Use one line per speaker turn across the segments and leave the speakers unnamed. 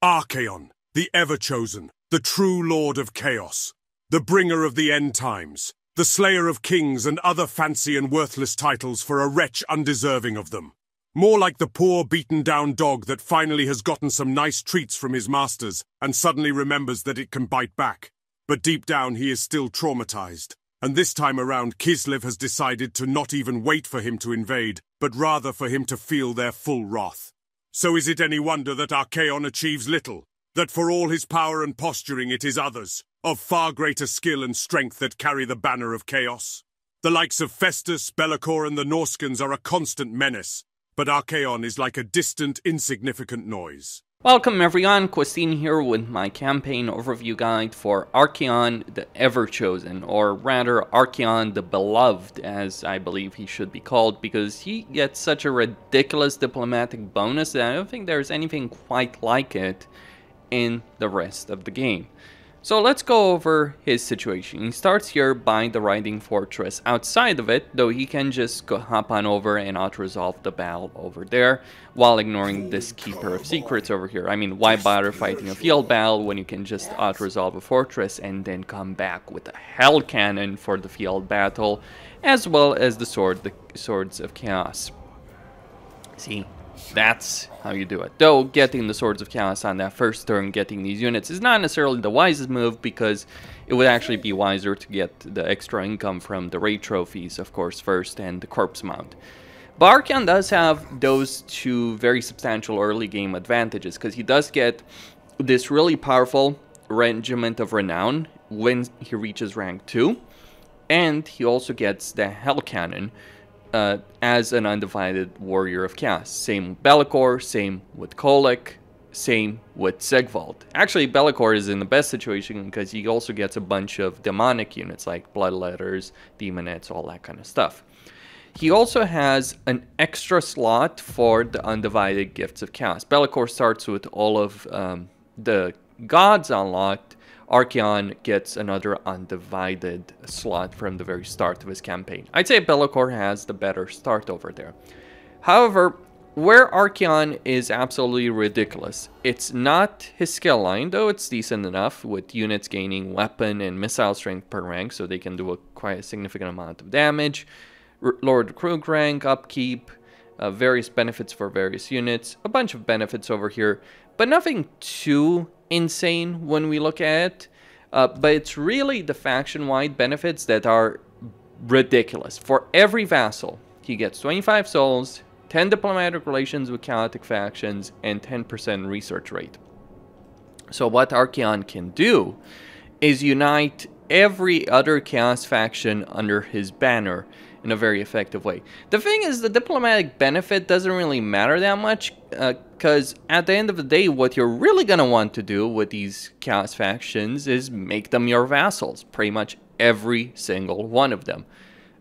Archaon the Everchosen, the true Lord of Chaos, the bringer of the end times, the slayer of kings and other fancy and worthless titles for a wretch undeserving of them. More like the poor beaten-down dog that finally has gotten some nice treats from his masters and suddenly remembers that it can bite back. But deep down he is still traumatized. And this time around Kislev has decided to not even wait for him to invade, but rather for him to feel their full wrath. So is it any wonder that Archaon achieves little? That for all his power and posturing it is others, of far greater skill and strength that carry the banner of chaos? The likes of Festus, Be'lakor and the Norskans are a constant menace, but Archaon is like a distant, insignificant noise.
Welcome everyone, Christine here with my campaign overview guide for Archaon the Everchosen, or rather Archaon the Beloved, as I believe he should be called, because he gets such a ridiculous diplomatic bonus that I don't think there's anything quite like it in the rest of the game. So let's go over his situation. He starts here by the riding fortress. Outside of it, though, he can just hop on over and auto-resolve the battle over there while ignoring this Keeper of Secrets over here. I mean, why bother fighting a field battle when you can just auto-resolve a fortress and then come back with a Hell Cannon for the field battle, as well as the Swords of Chaos. See? That's how you do it. Though getting the Swords of Chaos on that first turn, getting these units, is not necessarily the wisest move, because it would actually be wiser to get the extra income from the raid trophies, of course, first, and the corpse mount. But Archaon does have those two very substantial early game advantages, because he does get this really powerful Regiment of Renown when he reaches rank 2, and he also gets the Hell Cannon as an undivided warrior of chaos. Same with Be'lakor, same with Kholek, same with Sigvald. Actually, Be'lakor is in the best situation because he also gets a bunch of demonic units like Bloodletters, Demonettes, all that kind of stuff. He also has an extra slot for the undivided gifts of chaos. Be'lakor starts with all of the gods unlocked. Archaon gets another undivided slot from the very start of his campaign. I'd say Be'lakor has the better start over there. However, where Archaon is absolutely ridiculous, it's not his skill line, though it's decent enough, with units gaining weapon and missile strength per rank, so they can do quite a significant amount of damage. Lord Krug rank, upkeep, various benefits for various units, a bunch of benefits over here, but nothing too insane when we look at it, but it's really the faction-wide benefits that are ridiculous. For every vassal, he gets 25 souls, 10 diplomatic relations with chaotic factions, and 10% research rate. So what Archaon can do is unite every other chaos faction under his banner in a very effective way. The thing is, the diplomatic benefit doesn't really matter that much, because at the end of the day, what you're really going to want to do with these chaos factions is make them your vassals. Pretty much every single one of them.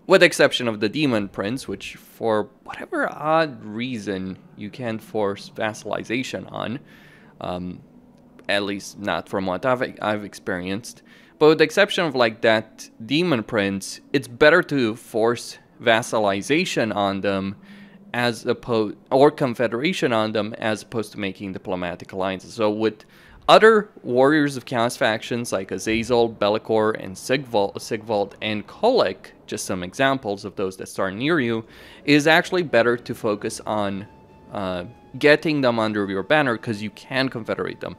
With the exception of the Demon Prince, which for whatever odd reason you can't force vassalization on. At least not from what I've experienced. But with the exception of like that Demon Prince, it's better to force vassalization on them as opposed, or confederation on them, as opposed to making diplomatic alliances. So with other warriors of chaos factions like Azazel, Be'lakor, and Sigvald and Kholek, just some examples of those that start near you, it is actually better to focus on getting them under your banner, because you can confederate them.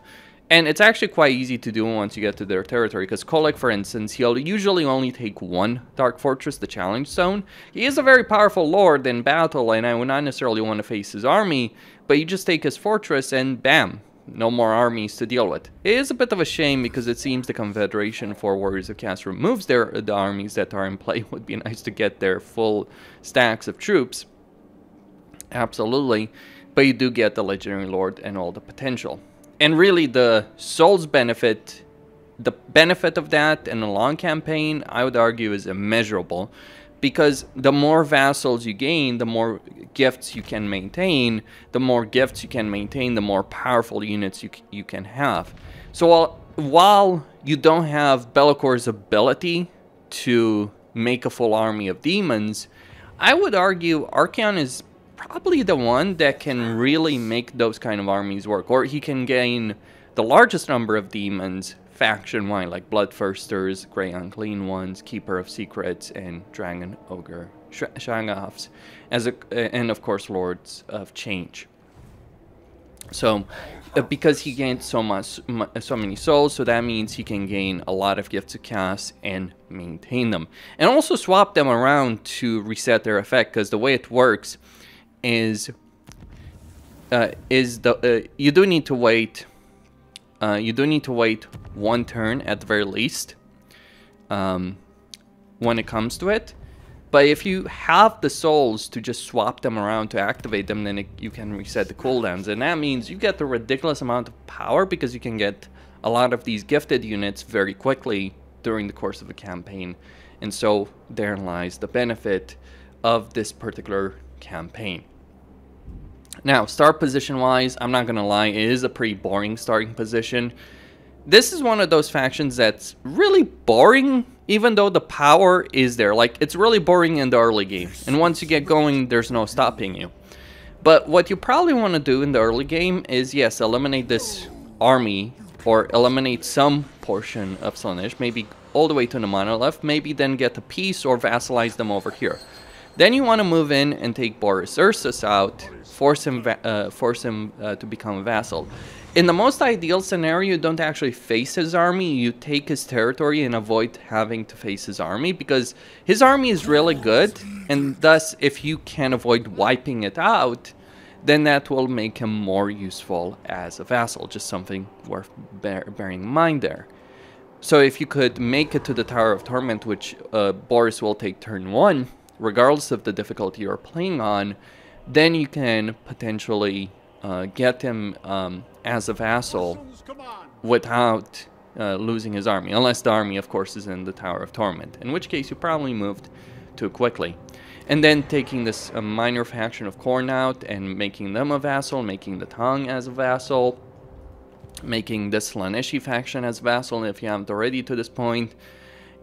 And it's actually quite easy to do once you get to their territory, because Kholek, for instance, he'll usually only take one Dark Fortress, the Challenge Zone. He is a very powerful lord in battle, and I would not necessarily want to face his army, but you just take his fortress and bam, no more armies to deal with. It is a bit of a shame, because it seems the Confederation for Warriors of Chaos removes the armies that are in play. It would be nice to get their full stacks of troops. Absolutely. But you do get the Legendary Lord and all the potential. And really, the souls benefit, the benefit of that in a long campaign, I would argue, is immeasurable. Because the more vassals you gain, the more gifts you can maintain. The more gifts you can maintain, the more powerful units you can have. So while you don't have Be'lakor's ability to make a full army of demons, I would argue Archaon is probably the one that can really make those kind of armies work. Or he can gain the largest number of demons faction-wide, like Bloodthirsters, Grey Unclean Ones, Keeper of Secrets, and Dragon Ogre Shangafs, and of course Lords of Change. So, because he gained so many souls, so that means he can gain a lot of gifts to cast and maintain them, and also swap them around to reset their effect. Because the way it works is you do need to wait. You do need to wait one turn at the very least when it comes to it. But if you have the souls to just swap them around to activate them, then you can reset the cooldowns. And that means you get the ridiculous amount of power, because you can get a lot of these gifted units very quickly during the course of a campaign. And so therein lies the benefit of this particular campaign. Now, start position-wise, I'm not going to lie, it is a pretty boring starting position. This is one of those factions that's really boring, even though the power is there. Like, it's really boring in the early game, and once you get going, there's no stopping you. But what you probably want to do in the early game is, yes, eliminate this army, or eliminate some portion of Slaanesh, maybe all the way to the monolith, maybe then get a piece or vassalize them over here. Then you want to move in and take Boris Ursus out, force him to become a vassal. In the most ideal scenario, you don't actually face his army, you take his territory and avoid having to face his army, because his army is really good, and thus if you can avoid wiping it out, then that will make him more useful as a vassal. Just something worth bearing in mind there. So if you could make it to the Tower of Torment, which Boris will take turn 1, regardless of the difficulty you're playing on, then you can potentially get him as a vassal without losing his army, unless the army, of course, is in the Tower of Torment, in which case you probably moved too quickly. And then taking this minor faction of Khorne out and making them a vassal, making the Tongue as a vassal, making this Slaaneshi faction as a vassal if you haven't already to this point.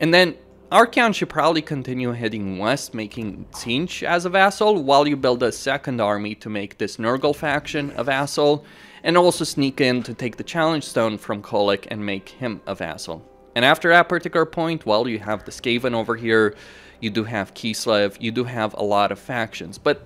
And then Archaon should probably continue heading west, making Tzeentch as a vassal, while you build a second army to make this Nurgle faction a vassal, and also sneak in to take the Challenge Stone from Kolic and make him a vassal. And after that particular point, well, you have the Skaven over here, you do have Kislev, you do have a lot of factions, but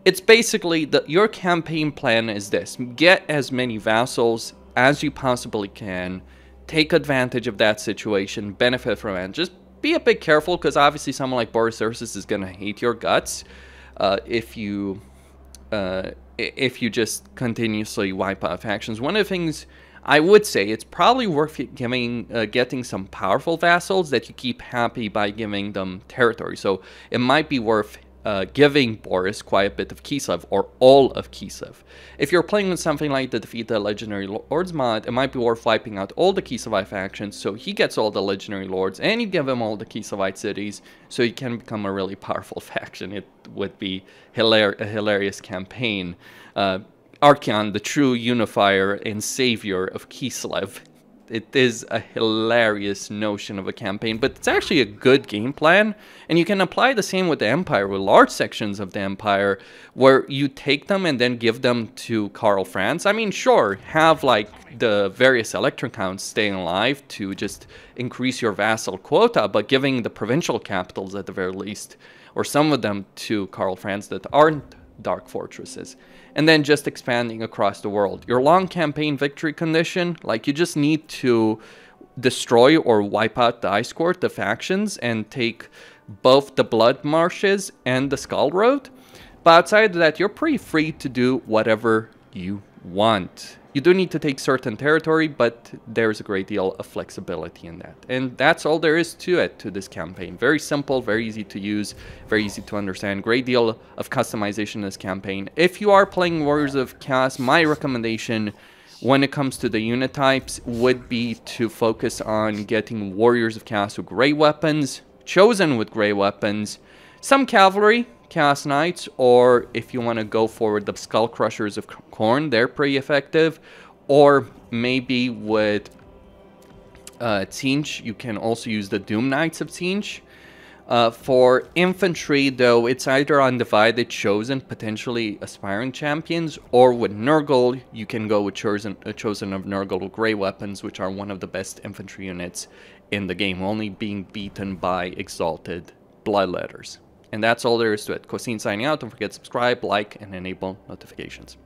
it's basically your campaign plan is this: get as many vassals as you possibly can, take advantage of that situation, benefit from it. Just be a bit careful, because obviously someone like Boris Ursus is going to hate your guts if you just continuously wipe out factions. One of the things I would say, it's probably worth getting some powerful vassals that you keep happy by giving them territory. So it might be worth giving Boris quite a bit of Kislev, or all of Kislev. If you're playing with something like the Defeat the Legendary Lords mod, it might be worth wiping out all the Kislevite factions, so he gets all the Legendary Lords, and you give him all the Kislevite cities, so he can become a really powerful faction. It would be a hilarious campaign. Archaon, the true unifier and savior of Kislev. It is a hilarious notion of a campaign, but it's actually a good game plan, and you can apply the same with the Empire, with large sections of the Empire, where you take them and then give them to Karl Franz. I mean, sure, have like the various Electron counts staying alive to just increase your vassal quota, but giving the provincial capitals at the very least, or some of them, to Karl Franz that aren't dark fortresses, and then just expanding across the world. Your long campaign victory condition, like, you just need to destroy or wipe out the Ice Court, the factions, and take both the Blood Marshes and the Skull Road. But outside of that, you're pretty free to do whatever you want. You do need to take certain territory, but there's a great deal of flexibility in that. And that's all there is to it, to this campaign. Very simple, very easy to use, very easy to understand. Great deal of customization in this campaign. If you are playing Warriors of Chaos, my recommendation when it comes to the unit types would be to focus on getting Warriors of Chaos with great weapons, Chosen with great weapons, some cavalry, Chaos Knights, or if you want to go forward, the Skull Crushers of Khorne, they're pretty effective. Or maybe with Tzeentch, you can also use the Doom Knights of Tzeentch. For infantry, though, it's either Undivided, Chosen, potentially Aspiring Champions, or with Nurgle, you can go with Chosen of Nurgle Grey Weapons, which are one of the best infantry units in the game, only being beaten by Exalted Bloodletters. And that's all there is to it. Cosine signing out. Don't forget to subscribe, like, and enable notifications.